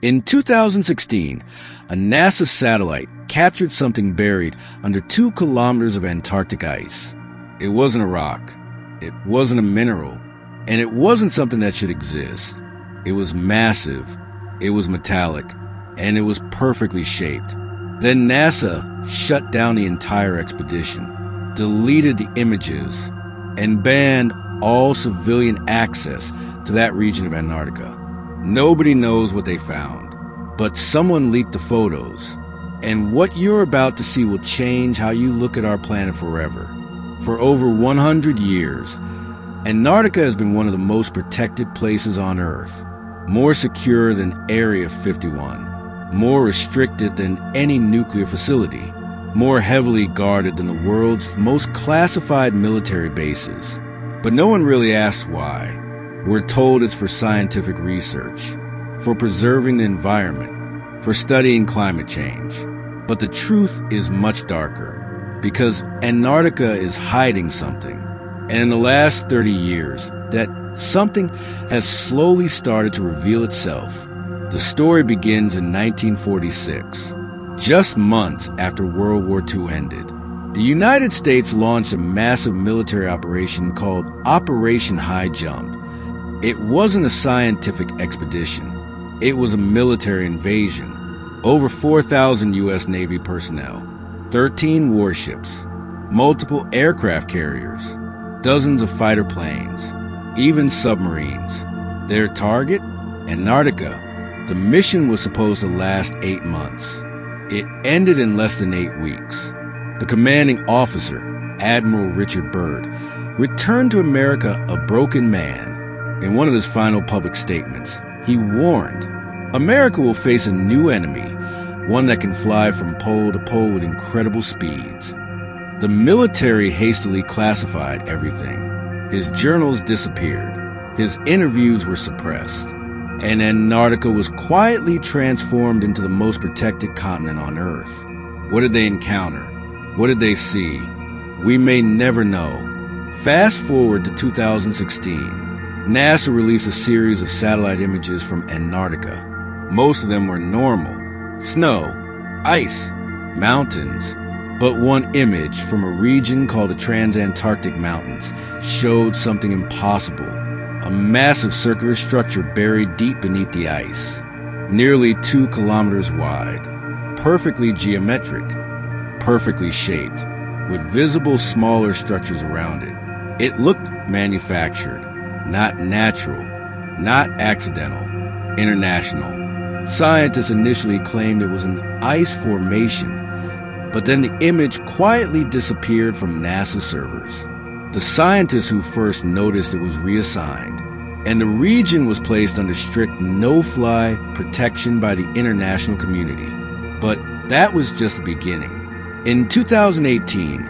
In 2016, a NASA satellite captured something buried under 2 kilometers of Antarctic ice. It wasn't a rock, it wasn't a mineral, and it wasn't something that should exist. It was massive, it was metallic, and it was perfectly shaped. Then NASA shut down the entire expedition, deleted the images, and banned all civilian access to that region of Antarctica. Nobody knows what they found, but someone leaked the photos, and what you're about to see will change how you look at our planet forever. For over 100 years, Antarctica has been one of the most protected places on Earth, more secure than Area 51, more restricted than any nuclear facility, more heavily guarded than the world's most classified military bases. But no one really asks why. We're told it's for scientific research, for preserving the environment, for studying climate change. But the truth is much darker, because Antarctica is hiding something. And in the last 30 years, that something has slowly started to reveal itself. The story begins in 1946, just months after World War II ended. The United States launched a massive military operation called Operation Highjump. It wasn't a scientific expedition. It was a military invasion. Over 4,000 U.S. Navy personnel, 13 warships, multiple aircraft carriers, dozens of fighter planes, even submarines. Their target? Antarctica. The mission was supposed to last 8 months. It ended in less than 8 weeks. The commanding officer, Admiral Richard Byrd, returned to America a broken man. In one of his final public statements, he warned, America will face a new enemy, one that can fly from pole to pole with incredible speeds. The military hastily classified everything. His journals disappeared. His interviews were suppressed. And Antarctica was quietly transformed into the most protected continent on Earth. What did they encounter? What did they see? We may never know. Fast forward to 2016. NASA released a series of satellite images from Antarctica. Most of them were normal. Snow, ice, mountains. But one image from a region called the Transantarctic Mountains showed something impossible. A massive circular structure buried deep beneath the ice, nearly 2 kilometers wide, perfectly geometric, perfectly shaped, with visible smaller structures around it. It looked manufactured, not natural, not accidental, international. Scientists initially claimed it was an ice formation, but then the image quietly disappeared from NASA servers. The scientists who first noticed it was reassigned, and the region was placed under strict no-fly protection by the international community. But that was just the beginning. In 2018,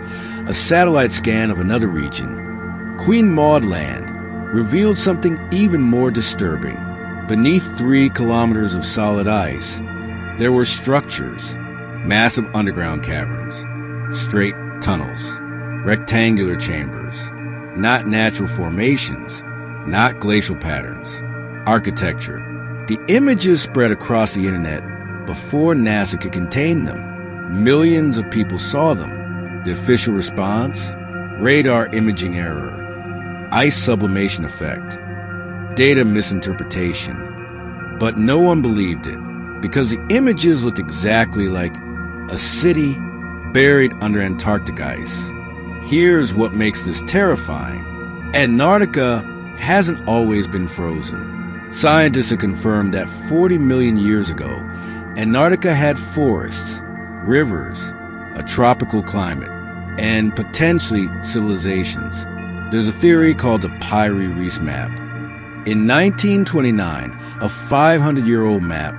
a satellite scan of another region, Queen Maud Land, revealed something even more disturbing. Beneath 3 kilometers of solid ice, there were structures, massive underground caverns, straight tunnels, rectangular chambers, not natural formations, not glacial patterns, architecture. The images spread across the internet before NASA could contain them. Millions of people saw them. The official response? Radar imaging error, ice sublimation effect, data misinterpretation. But no one believed it, because the images looked exactly like a city buried under Antarctic ice. Here's what makes this terrifying. Antarctica hasn't always been frozen. Scientists have confirmed that 40 million years ago, Antarctica had forests, rivers, a tropical climate, and potentially civilizations. There's a theory called the Piri Reis map. In 1929, a 500-year-old map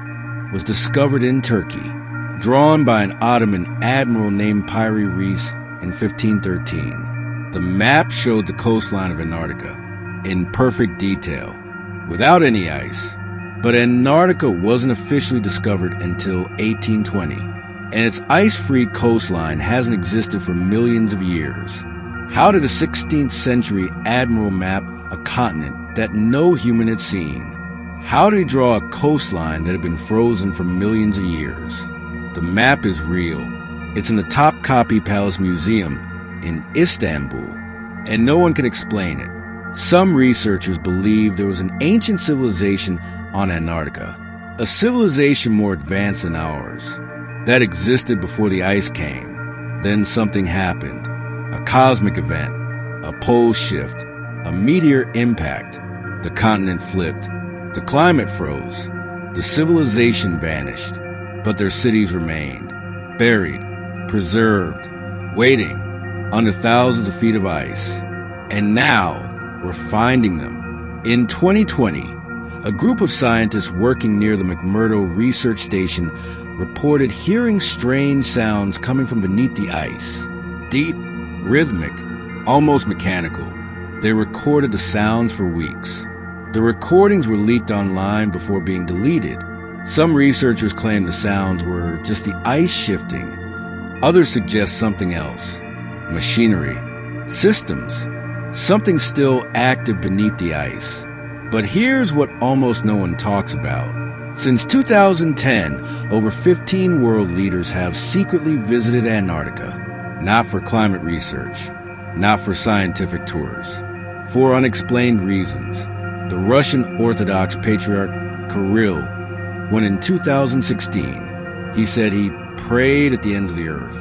was discovered in Turkey, drawn by an Ottoman admiral named Piri Reis in 1513. The map showed the coastline of Antarctica in perfect detail, without any ice. But Antarctica wasn't officially discovered until 1820, and its ice-free coastline hasn't existed for millions of years. How did a 16th century admiral map a continent that no human had seen? How did he draw a coastline that had been frozen for millions of years? The map is real. It's in the Topkapi Palace Museum in Istanbul, and no one can explain it. Some researchers believe there was an ancient civilization on Antarctica, a civilization more advanced than ours, that existed before the ice came. Then something happened, a cosmic event, a pole shift, a meteor impact. The continent flipped, the climate froze, the civilization vanished, but their cities remained, buried, preserved, waiting under thousands of feet of ice. And now, we're finding them. In 2020, a group of scientists working near the McMurdo Research Station reported hearing strange sounds coming from beneath the ice. Deep, rhythmic, almost mechanical. They recorded the sounds for weeks. The recordings were leaked online before being deleted. Some researchers claim the sounds were just the ice shifting. Others suggest something else. Machinery. Systems. Something still active beneath the ice. But here's what almost no one talks about. Since 2010, over 15 world leaders have secretly visited Antarctica. Not for climate research. Not for scientific tours. For unexplained reasons. The Russian Orthodox Patriarch Kirill, when in 2016, he said he prayed at the ends of the earth.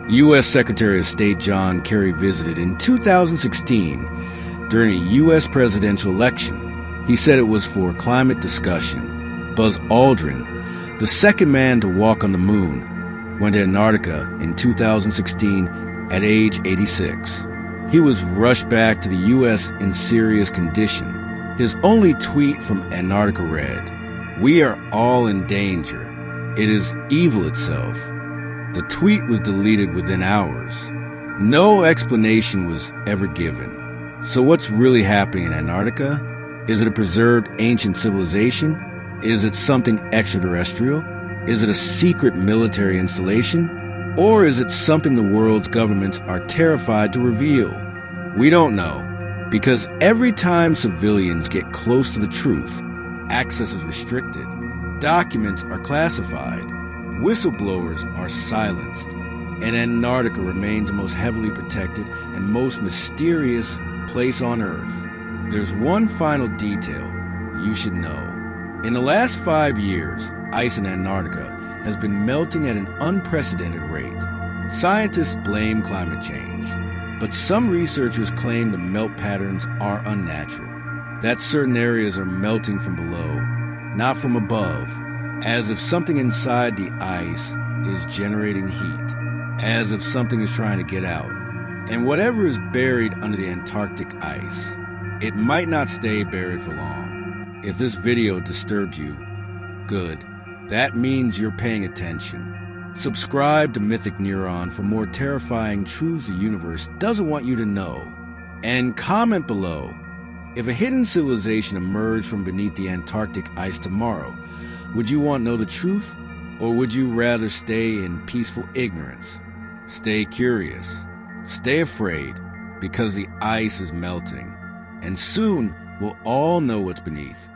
U.S. Secretary of State John Kerry visited in 2016 during a U.S. presidential election. He said it was for climate discussion. Buzz Aldrin, the second man to walk on the moon, went to Antarctica in 2016 at age 86. He was rushed back to the U.S. in serious condition. His only tweet from Antarctica read, "We are all in danger. It is evil itself." The tweet was deleted within hours. No explanation was ever given. So what's really happening in Antarctica? Is it a preserved ancient civilization? Is it something extraterrestrial? Is it a secret military installation? Or is it something the world's governments are terrified to reveal? We don't know, because every time civilians get close to the truth, access is restricted, documents are classified, whistleblowers are silenced, and Antarctica remains the most heavily protected and most mysterious place on Earth. There's one final detail you should know. In the last 5 years, ice in Antarctica has been melting at an unprecedented rate. Scientists blame climate change, but some researchers claim the melt patterns are unnatural, that certain areas are melting from below, not from above, as if something inside the ice is generating heat, as if something is trying to get out. And whatever is buried under the Antarctic ice, it might not stay buried for long. If this video disturbed you, good. That means you're paying attention. Subscribe to MythicNeuron for more terrifying truths the universe doesn't want you to know. And comment below, if a hidden civilization emerged from beneath the Antarctic ice tomorrow, would you want to know the truth, or would you rather stay in peaceful ignorance? Stay curious. Stay afraid, because the ice is melting. And soon, we'll all know what's beneath.